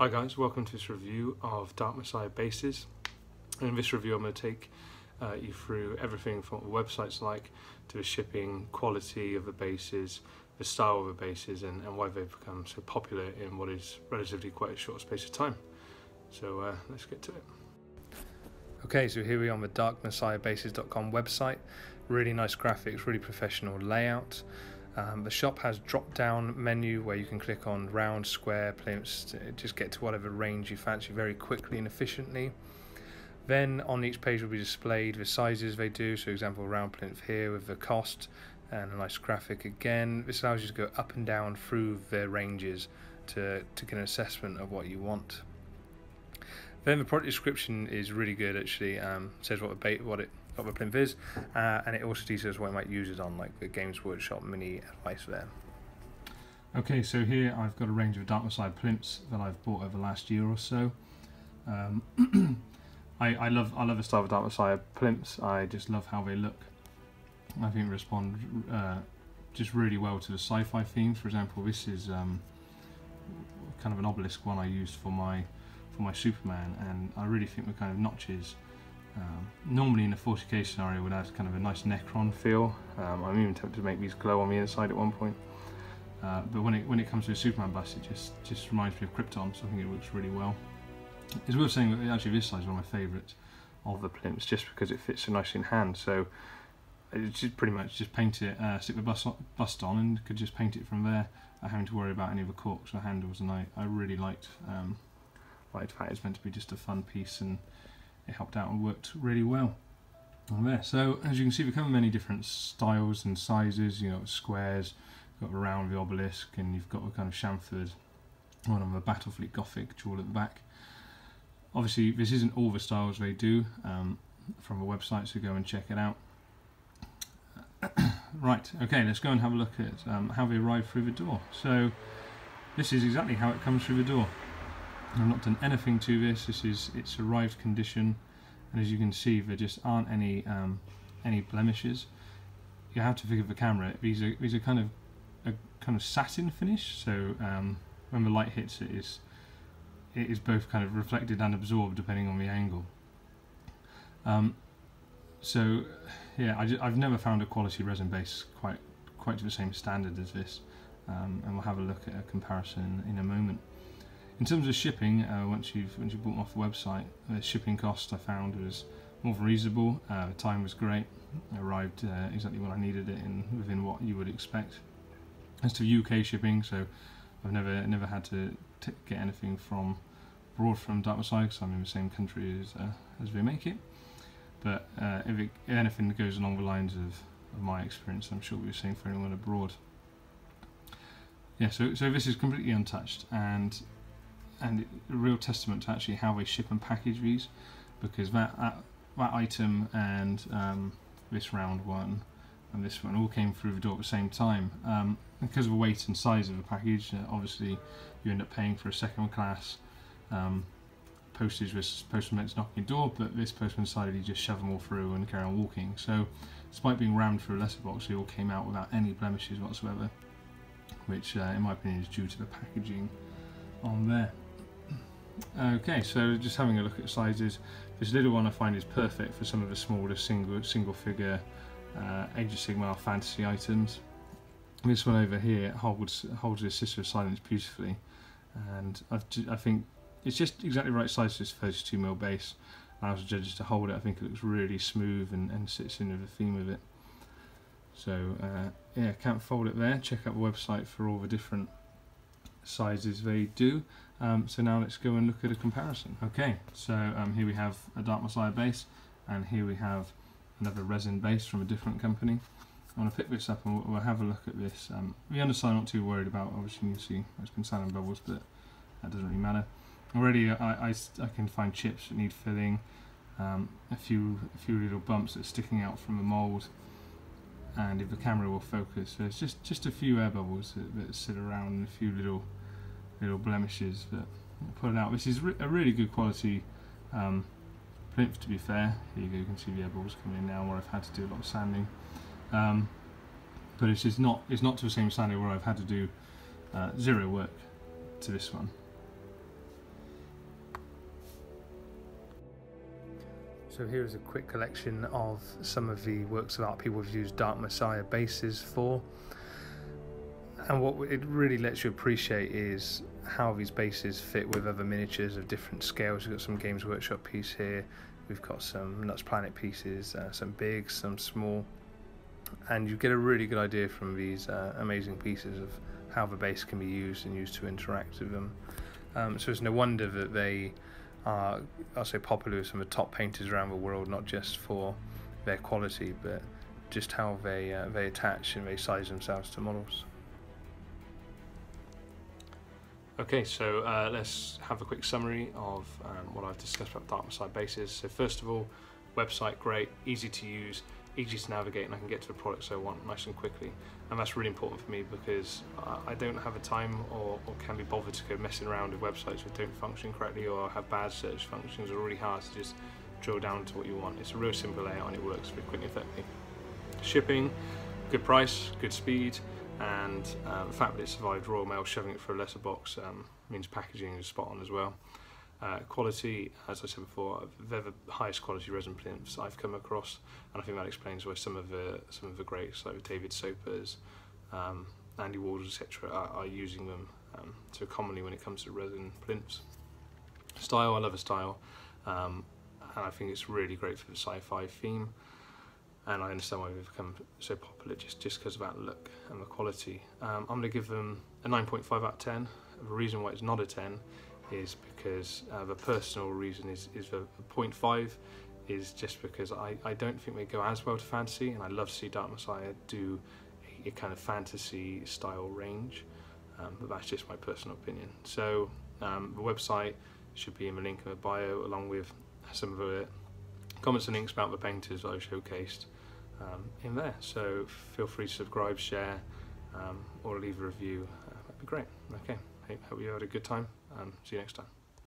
Hi guys, welcome to this review of Darkmessiah bases. In this review I'm going to take you through everything from what the website's like to the shipping, quality of the bases, the style of the bases, and why they've become so popular in what is relatively quite a short space of time. So let's get to it. Okay, so here we are on the Darkmessiahbases.com website. Really nice graphics, really professional layout. The shop has drop-down menu where you can click on round, square, plinths to just get to whatever range you fancy very quickly and efficiently. Then on each page will be displayed the sizes they do, so example round plinth here with the cost and a nice graphic again. This allows you to go up and down through their ranges to get an assessment of what you want. Then the product description is really good actually, says what the plinth is, and it also details what you might use it on, like the Games Workshop mini advice there. Okay, so here I've got a range of Darkmessiah plinths that I've bought over the last year or so. I love the style of Darkmessiah plinths. I just love how they look. I think they respond just really well to the sci-fi themes. For example, this is kind of an obelisk one I used for my Superman, and I really think the kind of notches normally in a 40k scenario would add kind of a nice Necron feel. I'm even tempted to make these glow on the inside at one point, but when it comes to a Superman bust, it just reminds me of Krypton, so I think it looks really well. It's worth saying that actually this size is one of my favourites of the plinths, just because it fits so nicely in hand. So it's just pretty much just paint it, stick the bust on, and could just paint it from there without having to worry about any of the corks or handles. And I really liked that. It's meant to be just a fun piece, and it helped out and worked really well on there. So as you can see, there come many different styles and sizes. You know, squares, you've got the round, the obelisk, and you've got the kind of chamfered one on the battle fleet Gothic jewel at the back. Obviously this isn't all the styles they do from the website, so go and check it out. Right, okay, let's go and have a look at how they arrive through the door. So this is exactly how it comes through the door. I've not done anything to this. It's arrived condition, and as you can see, there just aren't any blemishes. You have to figure the camera. These are kind of satin finish. So when the light hits it is both kind of reflected and absorbed depending on the angle. So yeah, I've never found a quality resin base quite to the same standard as this, and we'll have a look at a comparison in a moment. In terms of shipping, once you've bought them off the website, the shipping cost I found was more than reasonable. The time was great. It arrived exactly when I needed it, within what you would expect. As to UK shipping, so I've never had to get anything from abroad from Darkmessiah, because I'm in the same country as they make it. But if anything goes along the lines of my experience, I'm sure we're saying for anyone abroad. Yeah, so this is completely untouched, and a real testament to actually how they ship and package these, because that item and this round one and this one all came through the door at the same time. Because of the weight and size of the package, obviously you end up paying for a second class postage. This postman meant to knock on your door, but this postman decided he'd just shove them all through and carry on walking. So despite being rammed through a letterbox, they all came out without any blemishes whatsoever, which in my opinion is due to the packaging on there. Okay, so just having a look at sizes, this little one I find is perfect for some of the smaller single figure Age of Sigmar fantasy items. This one over here holds the Sister of Silence beautifully, and I think it's just exactly the right size for this 32mm base. Allows the judges to hold it. I think it looks really smooth and sits in with the theme of it. So yeah, can't fold it there. Check out the website for all the different sizes they do. So now let's go and look at a comparison. Okay, so here we have a Darkmessiah base, and here we have another resin base from a different company. I want to pick this up and we'll have a look at this. The underside I'm not too worried about. Obviously you can see there's been sand and bubbles, but that doesn't really matter. Already I can find chips that need filling, a few little bumps that are sticking out from the mould, and if the camera will focus, there's just a few air bubbles that sit around, and a few little blemishes that put it out. This is a really good quality plinth, to be fair. Here you go, you can see the air bubbles coming in now where I've had to do a lot of sanding. But it's not to the same standard where I've had to do zero work to this one. So here is a quick collection of some of the works of art people have used Darkmessiah bases for. And what it really lets you appreciate is how these bases fit with other miniatures of different scales. We've got some Games Workshop piece here, we've got some Nuts Planet pieces, some big, some small, and you get a really good idea from these amazing pieces of how the base can be used and used to interact with them. So it's no wonder that they are so popular with some of the top painters around the world, not just for their quality, but just how they attach and they size themselves to models. Okay, so let's have a quick summary of what I've discussed about Darkmessiah bases. So first of all, website great, easy to use, easy to navigate, and I can get to the products I want nice and quickly. And that's really important for me because I don't have the time or can be bothered to go messing around with websites that don't function correctly or have bad search functions. It's really hard to just drill down to what you want. It's a real simple layout and it works very quickly and effectively. Shipping, good price, good speed, and the fact that it survived Royal Mail shoving it for a lesser box means packaging is spot on as well. Quality, as I said before, they're the highest quality resin plinths I've come across, and I think that explains why some of the greats like David Sopers, Andy Warders, etc. are using them so commonly when it comes to resin plinths. Style, I love a style, and I think it's really great for the sci-fi theme. And I understand why they've become so popular just because of that look and the quality. I'm going to give them a 9.5 out of 10. The reason why it's not a 10 is because the personal reason is the 0.5 is just because I don't think they go as well to fantasy, and I love to see Darkmessiah do a kind of fantasy style range, but that's just my personal opinion. So the website should be in the link in the bio, along with some of the comments and links about the painters that I showcased in there. So feel free to subscribe, share, or leave a review. That'd be great. Okay, hope you had a good time. See you next time.